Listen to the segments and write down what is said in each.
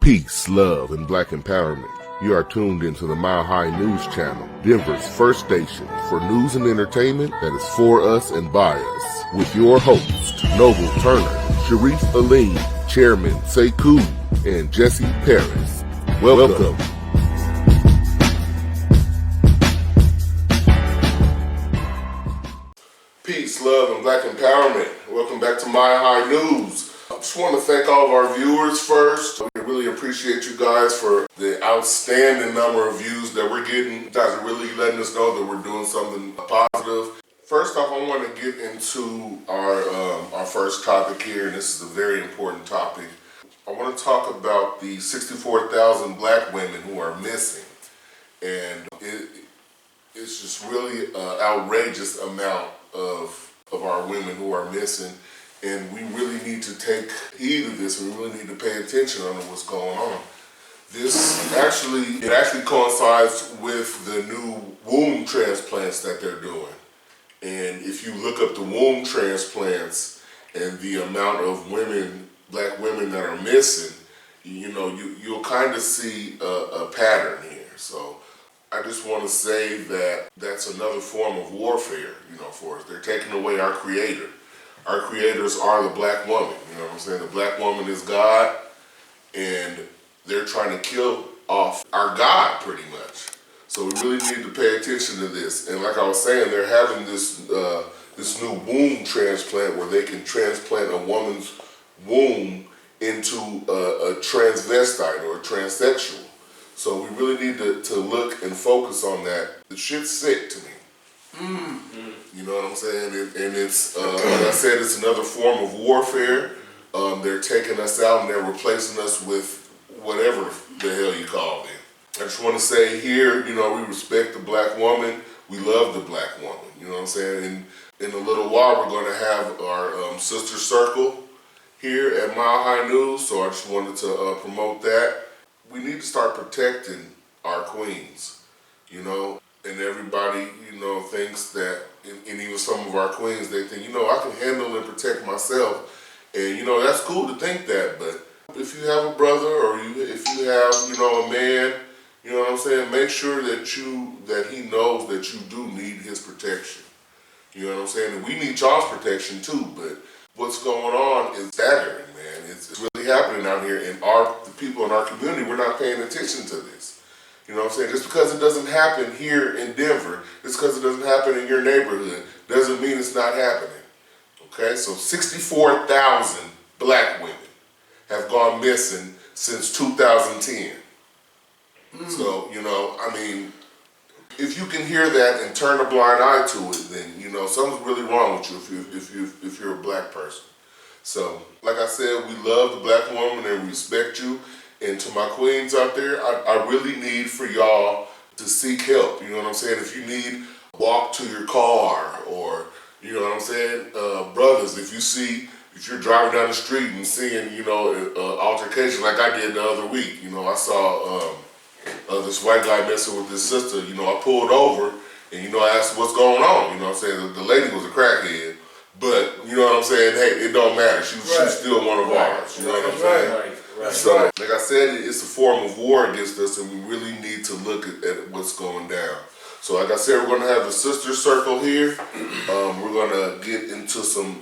Peace, love, and black empowerment. You are tuned into the Mile High News Channel, Denver's first station for news and entertainment that is for us and by us. With your hosts, Noble Turner, Sharif Aline, Chairman Sekou, and Jesse Paris. Welcome. Peace, love, and black empowerment. Welcome back to Mile High News. I just want to thank all of our viewers first. We really appreciate you guys for the outstanding number of views that we're getting. You guys are really letting us know that we're doing something positive. First off, I want to get into our first topic here, and this is a very important topic. I want to talk about the 64,000 black women who are missing. And it's just really an outrageous amount of our women who are missing. And we really need to take heed of this. We really need to pay attention on what's going on. It actually coincides with the new womb transplants that they're doing. And if you look up the womb transplants and the amount of black women that are missing, you'll kind of see a pattern here. So I just want to say that that's another form of warfare, for us. They're taking away our creator. Our creators are the black woman, you know what I'm saying? The black woman is God, and they're trying to kill off our God pretty much. So we really need to pay attention to this. And like I was saying, they're having this new womb transplant where they can transplant a woman's womb into a transvestite or a transsexual. So we really need to look and focus on that. The shit's sick to me. You know what I'm saying? And it's, like I said, it's another form of warfare. They're taking us out and they're replacing us with whatever the hell you call them. I just want to say here, we respect the black woman. We love the black woman. You know what I'm saying? And in a little while, we're going to have our sister circle here at Mile High News. So I just wanted to promote that. We need to start protecting our queens, and everybody, thinks that, and even some of our queens, they think, I can handle and protect myself. And, that's cool to think that, but if you have a brother or if you have, a man, you know what I'm saying, make sure that he knows that you do need his protection. You know what I'm saying? And we need y'all's protection too, but what's going on is staggering, man. It's really happening out here, and the people in our community, we're not paying attention to this. You know what I'm saying? Just because it doesn't happen here in Denver, just because it doesn't happen in your neighborhood, doesn't mean it's not happening. Okay? So 64,000 black women have gone missing since 2010. So, if you can hear that and turn a blind eye to it, then, something's really wrong with you if you're a black person. So, like I said, we love the black woman and we respect you. And to my queens out there, I really need for y'all to seek help. You know what I'm saying? If you need a walk to your car, or, you know what I'm saying? Brothers, if you're driving down the street and seeing, altercation like I did the other week, I saw this white guy messing with his sister. I pulled over and, I asked what's going on. You know what I'm saying? The lady was a crackhead. But, you know what I'm saying? Hey, it don't matter. She was still one of ours. You know what I'm saying? Right. So, like I said, it's a form of war against us, and we really need to look at what's going down. So, like I said, we're going to have the sister circle here. We're going to get into some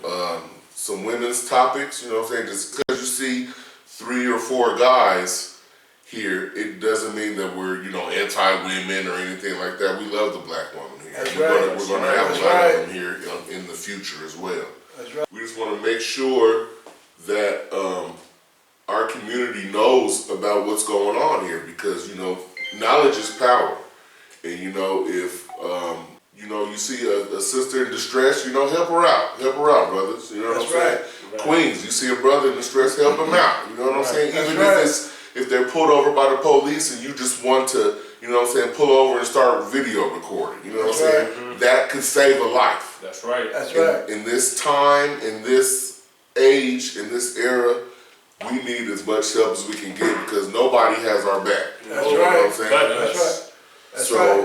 women's topics. You know what I'm saying? Just because you see 3 or 4 guys here, it doesn't mean that we're anti-women or anything like that. We love the black woman here. We're going to have a lot of them here in the future as well. That's right. We just want to make sure that our community knows about what's going on here, because knowledge is power. And if you see a sister in distress, help her out, brothers. You know what I'm saying? Right. Queens, you see a brother in distress, help him out. You know what I'm saying? Even if they're pulled over by the police and you just want to, pull over and start video recording. You know what I'm saying? Mm-hmm. That could save a life. That's right. In this time, in this age, in this era, we need as much help as we can get, because nobody has our back. That's you know right. what I'm saying? That's right.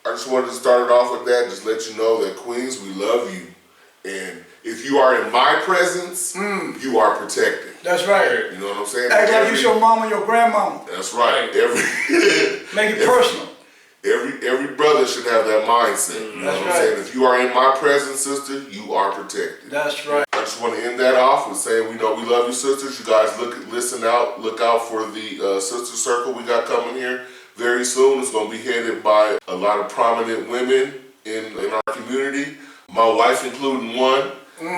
I just wanted to start it off with that. Just let you know that, Queens, we love you. And if you are in my presence, you are protected. That's right. You know what I'm saying? Act like you your mama and your grandmama. That's right. Make it personal. Every brother should have that mindset. You know what I'm saying? If you are in my presence, sister, you are protected. That's right. I just want to end that off with saying we love you, sisters. You guys look out for the sister circle we got coming here very soon. It's going to be headed by a lot of prominent women in our community. My wife including one.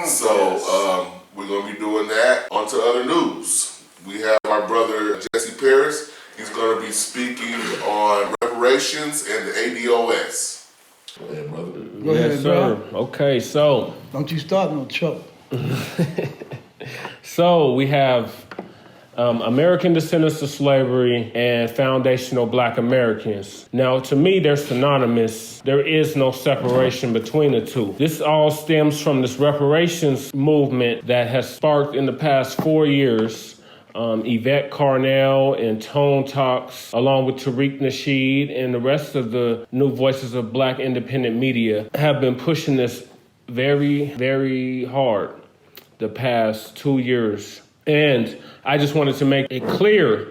So we're going to be doing that. On to other news. We have our brother Jesse Paris. He's going to be speaking on reparations and the ADOS. Go ahead, brother. Go ahead, sir. Bro. Okay, so. Don't you start no trouble. So we have American descendants of slavery and foundational Black Americans. Now, to me, they're synonymous. There is no separation between the two. This all stems from this reparations movement that has sparked in the past 4 years. Yvette Carnell and Tone Talks, along with Tariq Nasheed and the rest of the new voices of Black independent media, have been pushing this very, very hard the past 2 years. And I just wanted to make it clear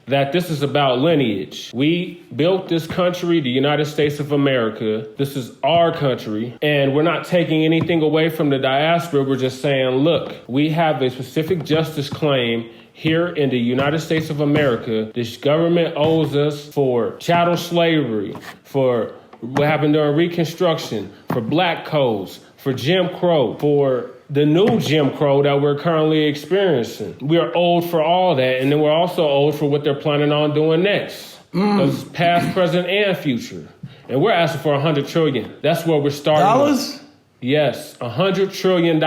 that this is about lineage. We built this country, the United States of America. This is our country, and we're not taking anything away from the diaspora. We're just saying, look, we have a specific justice claim here in the United States of America. This government owes us for chattel slavery, for what happened during Reconstruction, for Black codes, for Jim Crow, for the new Jim Crow that we're currently experiencing. We are owed for all that, and then we're also owed for what they're planning on doing next. That's past, present, and future. And we're asking for $100 trillion. That's where we're starting. Dollars? Yes, $100 trillion.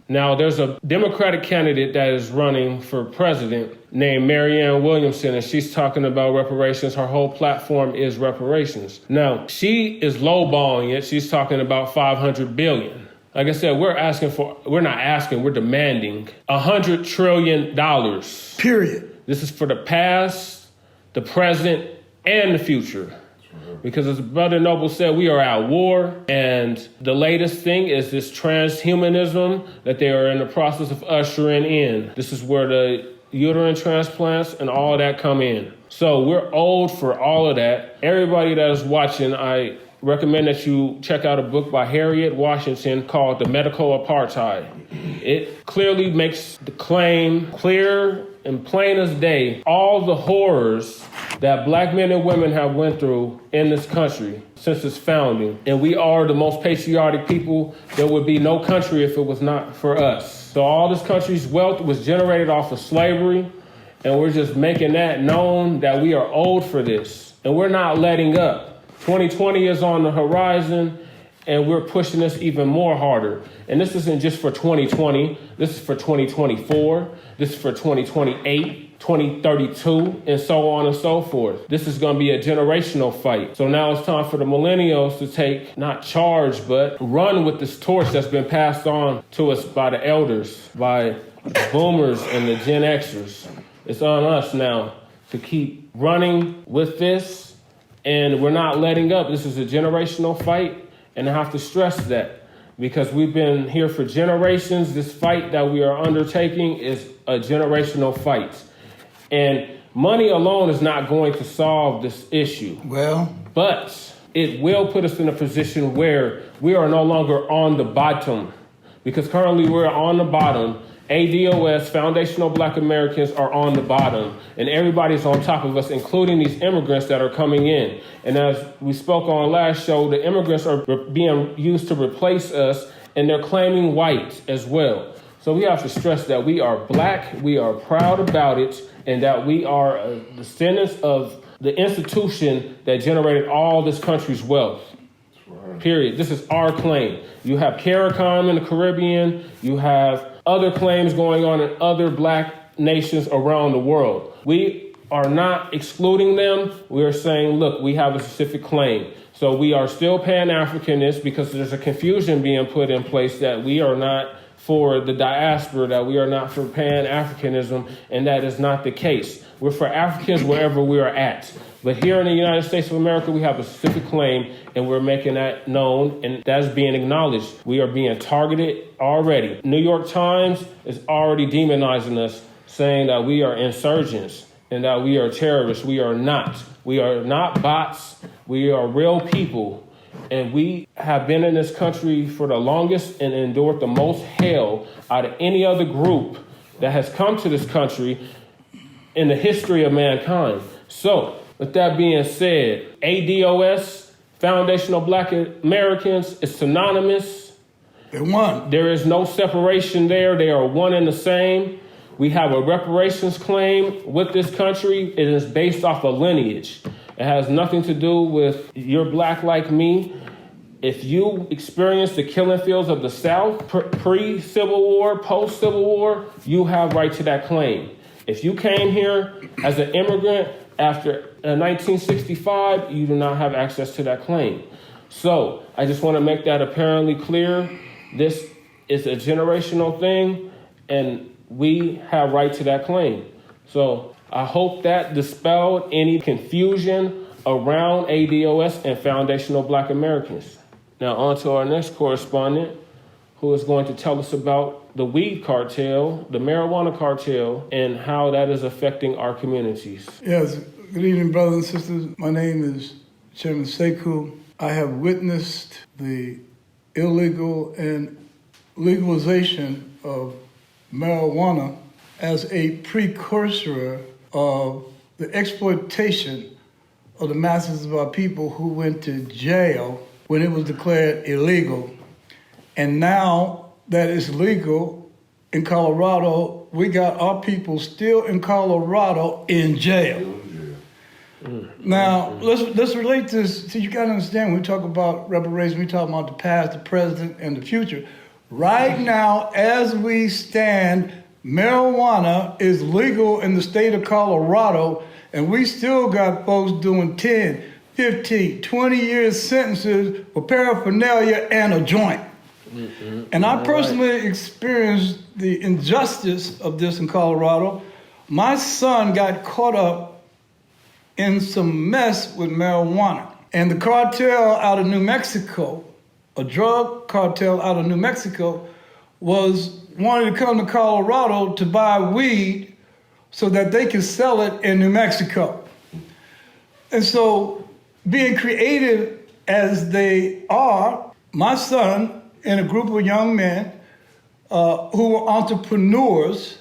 Now, there's a Democratic candidate that is running for president named Marianne Williamson, and she's talking about reparations. Her whole platform is reparations. Now, she is lowballing it. She's talking about $500 billion. Like I said, we're demanding $100 trillion. Period. This is for the past, the present, and the future. Because as Brother Noble said, we are at war, and the latest thing is this transhumanism that they are in the process of ushering in. This is where the uterine transplants and all of that come in. So we're owed for all of that. Everybody that is watching, I recommend that you check out a book by Harriet Washington called The Medical Apartheid. It clearly makes the claim clear and plain as day, all the horrors that Black men and women have went through in this country since its founding. And we are the most patriotic people. There would be no country if it was not for us. So all this country's wealth was generated off of slavery, and we're just making that known that we are owed for this. And we're not letting up. 2020 is on the horizon, and we're pushing this even more harder. And this isn't just for 2020. This is for 2024. This is for 2028, 2032, and so on and so forth. This is going to be a generational fight. So now it's time for the millennials to take, not charge, but run with this torch that's been passed on to us by the elders, by the boomers and the Gen Xers. It's on us now to keep running with this. And we're not letting up. This is a generational fight, and I have to stress that because we've been here for generations. This fight that we are undertaking is a generational fight. And money alone is not going to solve this issue. Well, but it will put us in a position where we are no longer on the bottom, because currently we're on the bottom. ADOS, Foundational Black Americans, are on the bottom, and everybody's on top of us, including these immigrants that are coming in. And as we spoke on last show, the immigrants are being used to replace us, and they're claiming white as well. So we have to stress that we are Black, we are proud about it, and that we are descendants of the institution that generated all this country's wealth. Period. This is our claim. You have CARICOM in the Caribbean. You have other claims going on in other Black nations around the world. We are not excluding them. We are saying, look, we have a specific claim. So we are still Pan-Africanists because there's a confusion being put in place that we are not for the diaspora, that we are not for Pan-Africanism, and that is not the case. We're for Africans wherever we are at. But here in the United States of America, we have a specific claim, and we're making that known, and that's being acknowledged. We are being targeted already. New York Times is already demonizing us, saying that we are insurgents and that we are terrorists. We are not. We are not bots. We are real people. And we have been in this country for the longest and endured the most hell out of any other group that has come to this country in the history of mankind. So, with that being said, ADOS, Foundational Black Americans, is synonymous. They're one. There is no separation there. They are one and the same. We have a reparations claim with this country. It is based off a lineage. It has nothing to do with you're black like me. If you experience the killing fields of the South, pre-Civil War, post-Civil War, you have right to that claim. If you came here as an immigrant after 1965, you do not have access to that claim. So I just want to make that apparently clear. This is a generational thing, and we have right to that claim. So I hope that dispelled any confusion around ADOS and Foundational Black Americans. Now on to our next correspondent, who is going to tell us about the weed cartel, the marijuana cartel, and how that is affecting our communities. Yes, good evening, brothers and sisters. My name is Chairman Sekou. I have witnessed the illegal and legalization of marijuana as a precursor of the exploitation of the masses of our people who went to jail when it was declared illegal. And now that it's legal in Colorado, we got our people still in Colorado in jail. Now, let's relate this. So you got to understand, when we talk about reparations, we talk about the past, the present, and the future. Right now, as we stand, marijuana is legal in the state of Colorado, and we still got folks doing 10, 15, 20-year sentences for paraphernalia and a joint. And I personally experienced the injustice of this in Colorado. My son got caught up in some mess with marijuana. And the cartel out of New Mexico, a drug cartel out of New Mexico, wanted to come to Colorado to buy weed so that they could sell it in New Mexico. And so, being creative as they are, my son and a group of young men who were entrepreneurs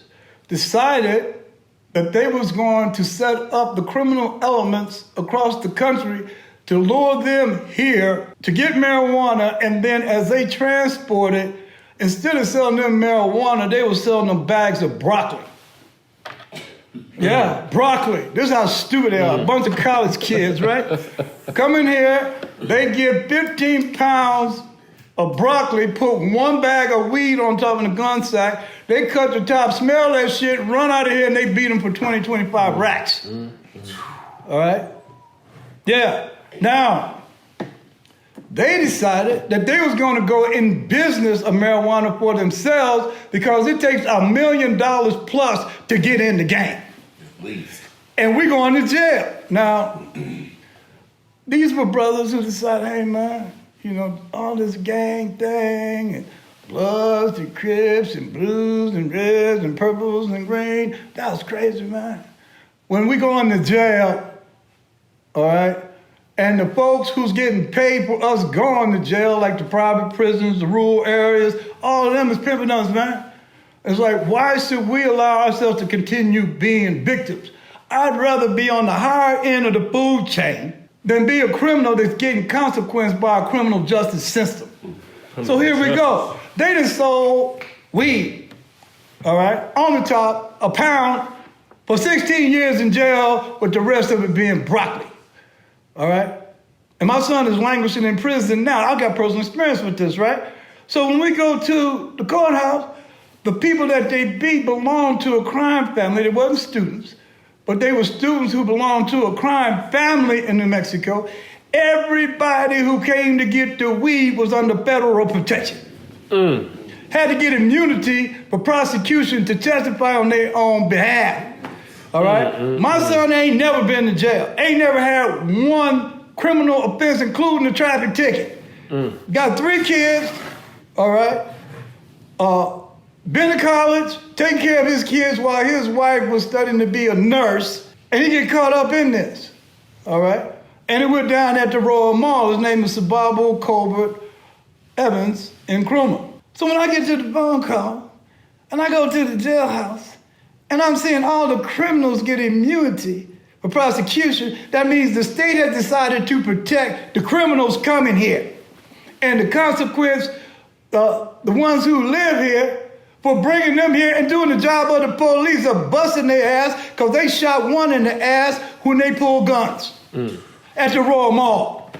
decided that they was going to set up the criminal elements across the country to lure them here to get marijuana, and then as they transport it, instead of selling them marijuana, they were selling them bags of broccoli. Yeah, broccoli. This is how stupid they are. A bunch of college kids, right? Come in here, they give 15 pounds of broccoli, put one bag of weed on top of the gun sack, they cut the top, smell that shit, run out of here, and they beat them for 20, 25 racks. All right? Yeah. Now, they decided that they was going to go in business of marijuana for themselves because it takes $1 million plus to get in the game. Please. And we going to jail. Now, these were brothers who decided, hey, man, you know, all this gang thing and Bloods and Crips and Blues and Reds and Purples and Green, that was crazy, man. When we go into jail, all right, and the folks who's getting paid for us going to jail, like the private prisons, the rural areas, all of them is pimping us, man. It's like, why should we allow ourselves to continue being victims? I'd rather be on the higher end of the food chain than be a criminal that's getting consequenced by a criminal justice system. So here we go. They done sold weed, all right, on the top, a pound, for 16 years in jail, with the rest of it being broccoli, all right? And my son is languishing in prison now. I got personal experience with this, right? So when we go to the courthouse, the people that they beat belonged to a crime family. They wasn't students, but they were students who belonged to a crime family in New Mexico. Everybody who came to get the weed was under federal protection. had to get immunity for prosecution to testify on their own behalf. All right? My son ain't never been to jail. Ain't never had one criminal offense, including a traffic ticket. Got 3 kids, all right? Been to college, taking care of his kids while his wife was studying to be a nurse, and he get caught up in this, all right? And it went down at the Royal Mall. His name is Sababu Colbert Evans in Nkrumah. So when I get to the phone call, and I go to the jailhouse, and I'm seeing all the criminals get immunity for prosecution, that means the state has decided to protect the criminals coming here. And the consequence, the ones who live here, for bringing them here and doing the job of the police are busting their ass because they shot one in the ass when they pulled guns at the Royal Mall.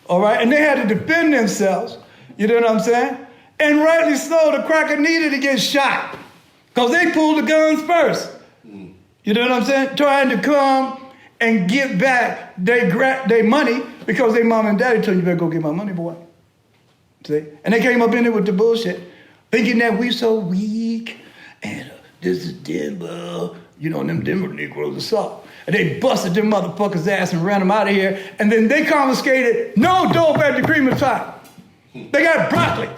All right? And they had to defend themselves. You know what I'm saying? And rightly so, the cracker needed to get shot because they pulled the guns first. You know what I'm saying? Trying to come and get back their money because their mom and daddy told you better go get my money, boy. See? And they came up in there with the bullshit, thinking that we so weak, and this is Denver. You know, them Denver Negroes are soft. And they busted them motherfuckers' ass and ran them out of here. And then they confiscated no dope at the cream of time. They got broccoli.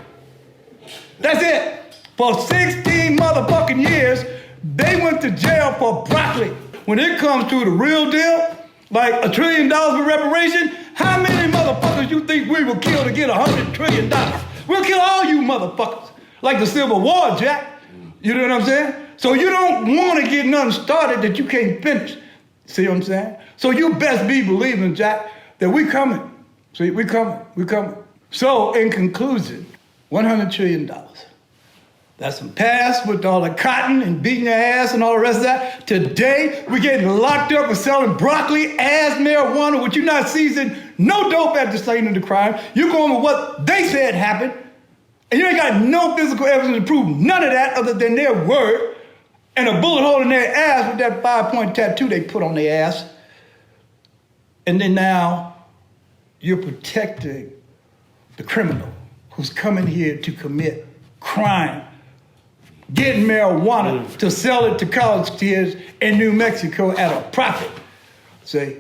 That's it. For 16 motherfucking years, they went to jail for broccoli. When it comes to the real deal, like $1 trillion for reparation, how many motherfuckers you think we will kill to get $100 trillion? We'll kill all you motherfuckers. Like the Civil War, Jack. You know what I'm saying? So you don't want to get nothing started that you can't finish. See what I'm saying? So you best be believing, Jack, that we coming. See, we coming. So in conclusion, $100 trillion. That's some past with all the cotton and beating your ass and all the rest of that. Today, we're getting locked up and selling broccoli, ass marijuana, which you're not seizing no dope at the scene of the crime. You're going with what they said happened. And you ain't got no physical evidence to prove none of that other than their word and a bullet hole in their ass with that 5-point tattoo they put on their ass. And then now you're protecting the criminal who's coming here to commit crime, getting marijuana to sell it to college kids in New Mexico at a profit. See?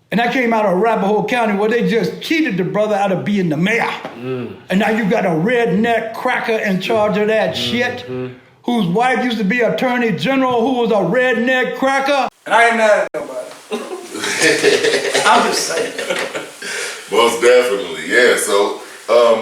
And that came out of Arapahoe County where they just cheated the brother out of being the mayor. And now you got a redneck cracker in charge of that shit, whose wife used to be attorney general, who was a redneck cracker. And I ain't mad at nobody. I'm just saying. Most definitely, yeah. So,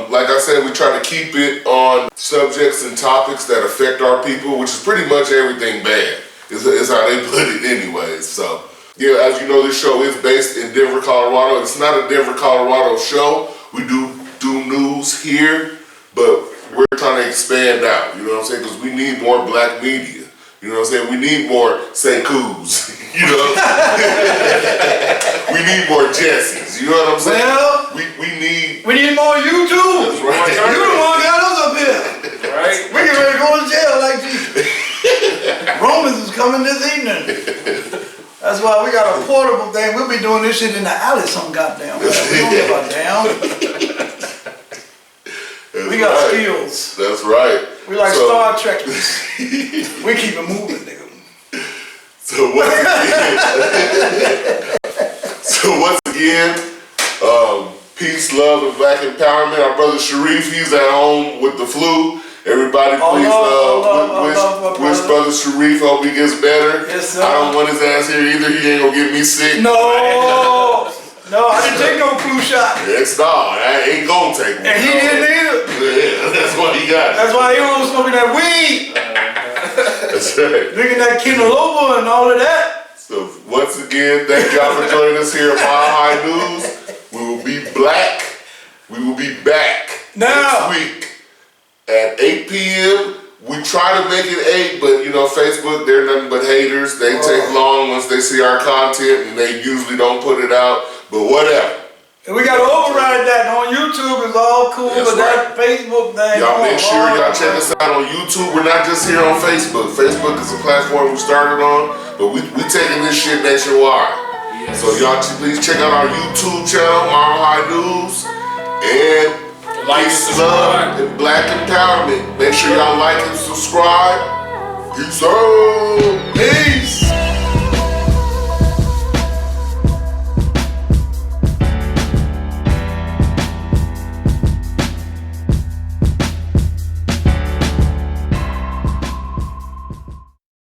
like I said, we try to keep it on subjects and topics that affect our people, which is pretty much everything bad, is how they put it anyways. So, yeah, as you know, this show is based in Denver, Colorado. It's not a Denver, Colorado show. We do news here, but we're trying to expand out, you know what I'm saying? Because we need more black media. You know what I'm saying? We need more Sekous. You know? We need more Jessies. You know what I'm saying? Well, we need more YouTube. That's right. You the one got us up here. Right? We get ready to go to jail like Jesus. Romans is coming this evening. That's why we got a portable thing. We'll be doing this shit in the alley some goddamn way. We don't give a damn. We got skills. That's right. We like Star Trekkies. We keep it moving, nigga. Once again, peace, love, and black empowerment. Our brother Sharif, he's at home with the flu. Everybody, please wish brother Sharif, hope he gets better. Yes, sir. I don't want his ass here either. He ain't gonna get me sick. No, I didn't take no flu shot. Yes, no, I ain't gonna take one. And he didn't either. Yeah, that's why he got it. That's why he was smoking that weed. That's right. Drinking that Kinaloba and all of that. So once again, thank y'all for joining us here at Mile High News. We will be black. We will be back now next week at 8 p.m. We try to make it 8, but you know, Facebook, they're nothing but haters. They take long once they see our content and they usually don't put it out, but whatever. And we got to override that. On YouTube is all cool, That's but right. that Facebook thing. Y'all make sure y'all check us out on YouTube. We're not just here on Facebook. Facebook is a platform we started on, but we taking this shit nationwide. Yes. So y'all please check out our YouTube channel, Mile High News, and Like and Peace, love, subscribe. and black empowerment. Make sure y'all like and subscribe. Peace out.